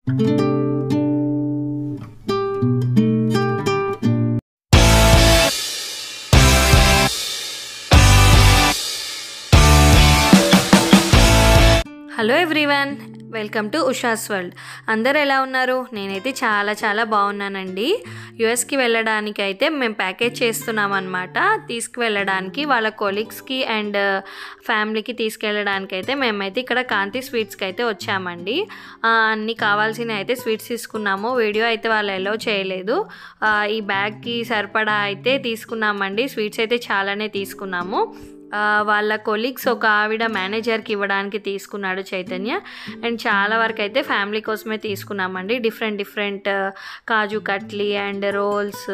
Hello everyone, welcome to Usha's world. అందరు ఎలా ఉన్నారు? నేనైతే చాలా బాగున్నానండి. యుఎస్కి వెళ్ళడానికి అయితే మేము ప్యాకేజ్ చేస్తున్నాం అనమాట. తీసుకువెళ్ళడానికి వాళ్ళ కొలీగ్స్కి అండ్ ఫ్యామిలీకి తీసుకెళ్ళడానికి అయితే మేమైతే ఇక్కడ కాంతి స్వీట్స్కి అయితే వచ్చామండి. అన్నీ కావాల్సినవి అయితే స్వీట్స్ తీసుకున్నాము. వీడియో అయితే వాళ్ళు అలౌ చేయలేదు. ఈ బ్యాగ్కి సరిపడా అయితే తీసుకున్నామండి. స్వీట్స్ అయితే చాలానే తీసుకున్నాము. వాళ్ళ కొలీగ్స్ ఒక ఆవిడ మేనేజర్కి ఇవ్వడానికి తీసుకున్నాడు చైతన్య. అండ్ చాలా వరకు అయితే ఫ్యామిలీ కోసమే తీసుకున్నామండి. Different kaju katli and rolls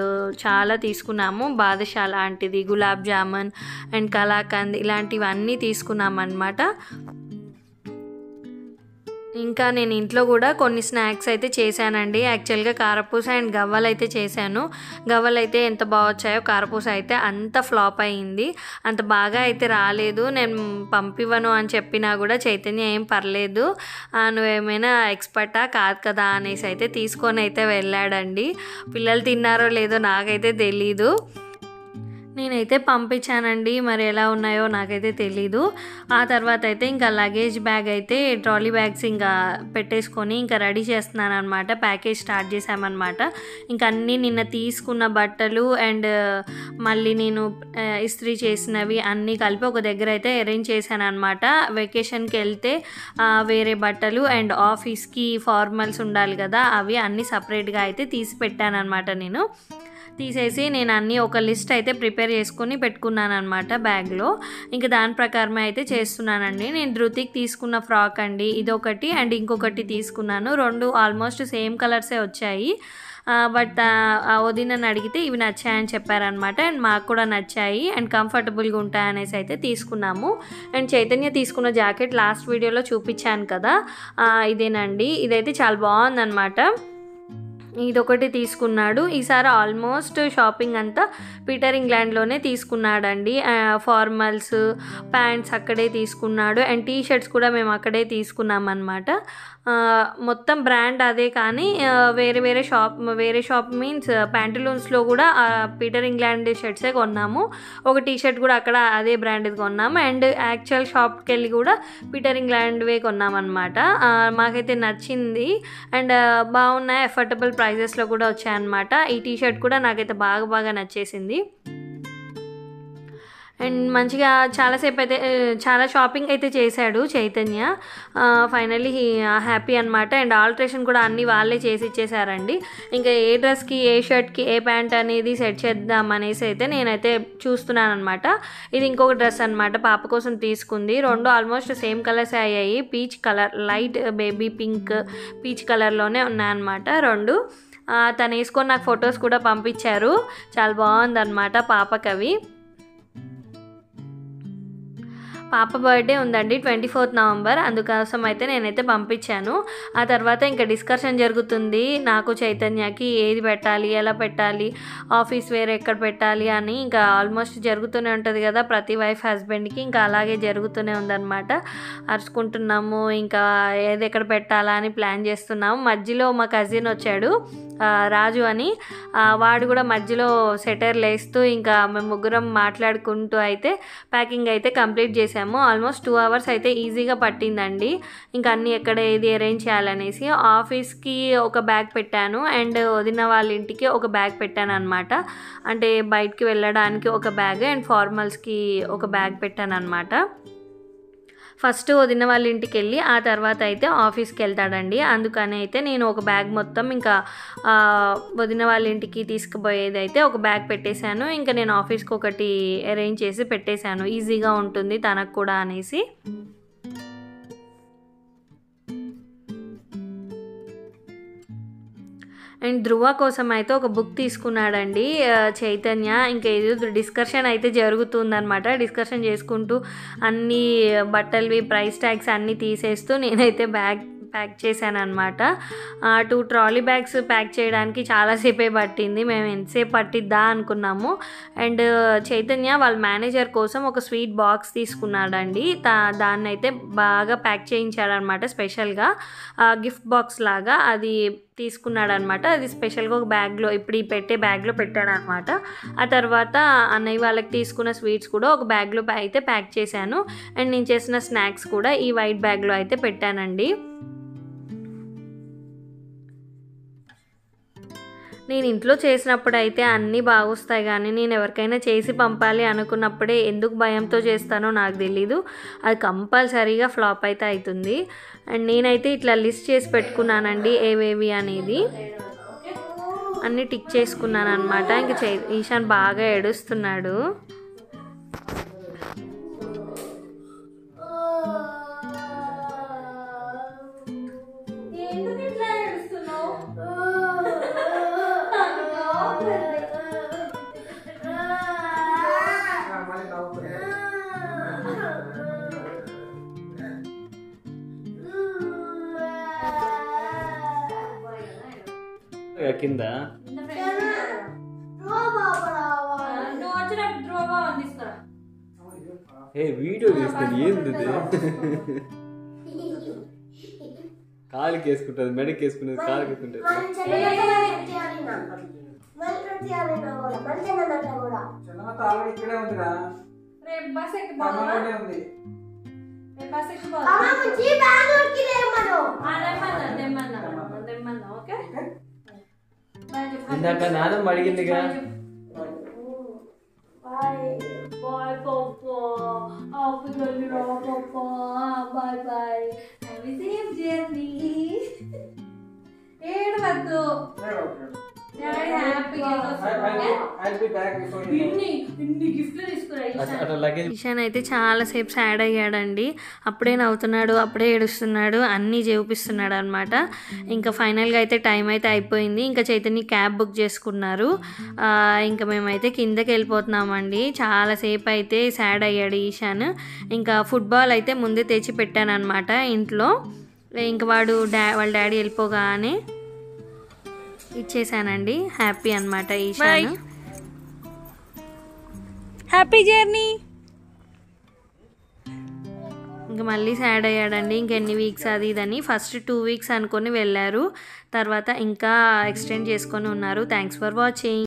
చాలా తీసుకున్నాము. బాదుషా లాంటిది, గులాబ్ జామున్ అండ్ కలాకండ్ ఇలాంటివన్నీ తీసుకున్నామన్నమాట. ఇంకా నేను ఇంట్లో కూడా కొన్ని స్నాక్స్ అయితే చేశానండి. యాక్చువల్గా కారపూస అండ్ గవ్వలు అయితే చేశాను. గవ్వలు అయితే ఎంత బాగా వచ్చాయో, కారపూస అయితే అంత ఫ్లాప్ అయ్యింది. అంత బాగా అయితే రాలేదు. నేను పంపివ్వను అని చెప్పినా కూడా చైతన్య ఏం పర్లేదు, నువ్వేమైనా ఎక్స్పర్టా కాదు కదా అనేసి అయితే తీసుకొని అయితే వెళ్ళాడండి. పిల్లలు తిన్నారో లేదో నాకైతే తెలీదు. నేనైతే పంపించానండి, మరి ఎలా ఉన్నాయో నాకైతే తెలీదు. ఆ తర్వాత అయితే ఇంకా లగేజ్ బ్యాగ్ అయితే ట్రాలీ బ్యాగ్స్ ఇంకా పెట్టేసుకొని ఇంకా రెడీ చేస్తున్నాను అనమాట. ప్యాకేజ్ స్టార్ట్ చేసామన్నమాట. ఇంకా అన్నీ నిన్న తీసుకున్న బట్టలు అండ్ మళ్ళీ నేను ఇస్త్రీ చేసినవి అన్నీ కలిపి ఒక దగ్గర అయితే అరేంజ్ చేశాను అనమాట. వెకేషన్కి వెళ్తే వేరే బట్టలు అండ్ ఆఫీస్కి ఫార్మల్స్ ఉండాలి కదా, అవి అన్నీ సపరేట్గా అయితే తీసి పెట్టాను అనమాట. తీసేసి నేను అన్నీ ఒక లిస్ట్ అయితే ప్రిపేర్ చేసుకొని పెట్టుకున్నాను అనమాట బ్యాగ్లో. ఇంకా దాని ప్రకారమే అయితే చేస్తున్నానండి. నేను ధృతికి తీసుకున్న ఫ్రాక్ అండి ఇదొకటి అండ్ ఇంకొకటి తీసుకున్నాను. రెండు ఆల్మోస్ట్ సేమ్ కలర్సే వచ్చాయి. బట్ వదినని అడిగితే ఇవి నచ్చాయని చెప్పారనమాట. అండ్ మాకు కూడా నచ్చాయి అండ్ కంఫర్టబుల్గా ఉంటాయనేసి అయితే తీసుకున్నాము. అండ్ చైతన్య తీసుకున్న జాకెట్ లాస్ట్ వీడియోలో చూపించాను కదా, ఇదేనండి. ఇదైతే చాలా బాగుందన్నమాట. ఇదొకటి తీసుకున్నాడు. ఈసారి ఆల్మోస్ట్ షాపింగ్ అంతా పీటర్ ఇంగ్లాండ్లోనే తీసుకున్నాడండి. ఫార్మల్స్, ప్యాంట్స్ అక్కడే తీసుకున్నాడు అండ్ టీ షర్ట్స్ కూడా మేము అక్కడే తీసుకున్నాం అనమాట. మొత్తం బ్రాండ్ అదే, కానీ వేరే షాప్ మీన్స్ ప్యాంటులూన్స్లో కూడా పీటర్ ఇంగ్లాండ్ షర్ట్సే కొన్నాము. ఒక టీ షర్ట్ కూడా అక్కడ అదే బ్రాండ్ది కొన్నాము అండ్ యాక్చువల్ షాప్కి వెళ్ళి కూడా పీటర్ ఇంగ్లాండ్వే కొన్నామన్నమాట. మాకైతే నచ్చింది అండ్ బాగున్నాయి. అఫోర్డబుల్ ప్రైజెస్లో కూడా వచ్చాయన్నమాట. ఈ టీ షర్ట్ కూడా నాకైతే బాగా నచ్చేసింది. అండ్ మంచిగా చాలాసేపు అయితే చాలా షాపింగ్ అయితే చేశాడు చైతన్య. ఫైనల్లీ హ్యాపీ అనమాట. అండ్ ఆల్ట్రేషన్ కూడా అన్నీ వాళ్ళే చేసి ఇచ్చేసారండి. ఇంకా ఏ డ్రెస్కి, ఏ షర్ట్కి, ఏ ప్యాంట్ అనేది సెట్ చేద్దాం అనేసి అయితే నేనైతే చూస్తున్నాను అనమాట. ఇది ఇంకొక డ్రెస్ అనమాట, పాప కోసం తీసుకుంది. రెండు ఆల్మోస్ట్ సేమ్ కలర్స్ అయ్యాయి. Peach colour, light baby pink peach కలర్లోనే ఉన్నాయన్నమాట రెండు. తను వేసుకొని నాకు ఫొటోస్ కూడా పంపించారు. చాలా బాగుందన్నమాట పాపకి అవి. పాప బర్త్డే ఉందండి 24th నవంబర్, అందుకోసం అయితే నేనైతే పంపించాను. ఆ తర్వాత ఇంకా డిస్కషన్ జరుగుతుంది నాకు చైతన్యకి, ఏది పెట్టాలి, ఎలా పెట్టాలి, ఆఫీస్ వేర్ ఎక్కడ పెట్టాలి అని. ఇంకా ఆల్మోస్ట్ జరుగుతూనే ఉంటుంది కదా ప్రతి వైఫ్ హస్బెండ్కి, ఇంకా అలాగే జరుగుతూనే ఉందన్నమాట. అరుచుకుంటున్నాము, ఇంకా ఏది ఎక్కడ పెట్టాలా అని ప్లాన్ చేస్తున్నాము. మధ్యలో మా కజిన్ వచ్చాడు, రాజు అని. వాడు కూడా మధ్యలో సెటర్లు వేస్తూ ఇంకా మేము ముగ్గురం మాట్లాడుకుంటూ అయితే ప్యాకింగ్ అయితే కంప్లీట్ చేసాము. ఆల్మోస్ట్ 2 hours అయితే ఈజీగా పట్టిందండి. ఇంకా అన్నీ ఎక్కడ ఏది అరేంజ్ చేయాలనేసి. ఆఫీస్కి ఒక బ్యాగ్ పెట్టాను అండ్ వదిన వాళ్ళ ఇంటికి ఒక బ్యాగ్ పెట్టాను అనమాట. అంటే బయటికి వెళ్ళడానికి ఒక బ్యాగ్ అండ్ ఫార్మల్స్కి ఒక బ్యాగ్ పెట్టాను అనమాట. ఫస్ట్ వదిన వాళ్ళ ఇంటికి వెళ్ళి ఆ తర్వాత అయితే ఆఫీస్కి వెళ్తాడండి. అందుకని అయితే నేను ఒక బ్యాగ్ మొత్తం ఇంకా వదిన వాళ్ళ ఇంటికి తీసుకుపోయేది అయితే ఒక బ్యాగ్ పెట్టేశాను. ఇంకా నేను ఆఫీస్కి ఒకటి అరేంజ్ చేసి పెట్టేశాను, ఈజీగా ఉంటుంది తనకు కూడా అనేసి. అండ్ ధృవ కోసం అయితే ఒక బుక్ తీసుకున్నాడండి చైతన్య. ఇంకా ఏదో డిస్కషన్ అయితే జరుగుతుందనమాట. డిస్కషన్ చేసుకుంటూ అన్నీ బట్టలవి ప్రైస్ ట్యాగ్స్ అన్నీ తీసేస్తూ నేనైతే బ్యాగ్ ప్యాక్ చేశాను అనమాట. 2 ట్రాలీ బ్యాగ్స్ ప్యాక్ చేయడానికి చాలాసేపే పట్టింది. మేము ఎంతసేపు పట్టిద్దా అనుకున్నాము. అండ్ చైతన్య వాళ్ళ మేనేజర్ కోసం ఒక స్వీట్ బాక్స్ తీసుకున్నాడండి. దాన్ని అయితే బాగా ప్యాక్ చేయించాడనమాట. స్పెషల్గా గిఫ్ట్ బాక్స్ లాగా అది తీసుకున్నాడనమాట. అది స్పెషల్గా ఒక బ్యాగ్లో, ఇప్పుడు ఈ పెట్టే బ్యాగ్లో పెట్టాడనమాట. ఆ తర్వాత అన్నయ్య వాళ్ళకి తీసుకున్న స్వీట్స్ కూడా ఒక బ్యాగ్లో అయితే ప్యాక్ చేశాను. అండ్ నేను చేసిన స్నాక్స్ కూడా ఈ వైట్ బ్యాగ్లో అయితే పెట్టానండి. నేను ఇంట్లో చేసినప్పుడు అయితే అన్నీ బాగొస్తాయి, కానీ నేను ఎవరికైనా చేసి పంపాలి అనుకున్నప్పుడే ఎందుకు భయంతో చేస్తానో నాకు తెలీదు. అది కంపల్సరీగా ఫ్లాప్ అయితే అవుతుంది. అండ్ నేనైతే ఇట్లా లిస్ట్ చేసి పెట్టుకున్నానండి ఏవేవి అనేది. అన్నీ టిక్ చేసుకున్నాను అనమాట. ఇంక ఈశాన్ బాగా ఏడుస్తున్నాడు. కింద వీడియో తీసుకుని ఏంది కాలుకి వేసుకుంటుంది, మెడకి వేసుకునేది, కాలుకి వేసుకుంటుంది. ఇందాక నాన్నమ్మ అడిగిందిగా. Bye, Papa. Happy journey, Papa. Bye, bye. Have a safe journey. ఏడవద్దు. ఈశాన్ అయితే చాలాసేపు సాడ్ అయ్యాడండి. అప్పుడే నవ్వుతున్నాడు, అప్పుడే ఏడుస్తున్నాడు, అన్నీ చూపిస్తున్నాడు అనమాట. ఇంకా ఫైనల్గా అయితే టైం అయితే అయిపోయింది. ఇంకా చైతన్య క్యాబ్ బుక్ చేసుకున్నారు. ఇంకా మేమైతే కిందకి వెళ్ళిపోతున్నామండి. చాలాసేపు అయితే సాడ్ అయ్యాడు ఈశాన్. ఇంకా ఫుట్బాల్ అయితే ముందే తెచ్చి పెట్టాను అనమాట ఇంట్లో. ఇంక వాళ్ళ డాడీ వెళ్ళిపోగానే ఇచ్చేసానండి. హ్యాపీ అనమాట ఈశాన్. Happy journey. ఇంకా మళ్ళీ సాడ్ అయ్యాడండి. ఇంకెన్ని వీక్స్ అది ఇదని. ఫస్ట్ 2 వీక్స్ అనుకొని వెళ్ళారు, తర్వాత ఇంకా ఎక్స్టెండ్ చేసుకొని ఉన్నారు. Thanks for watching.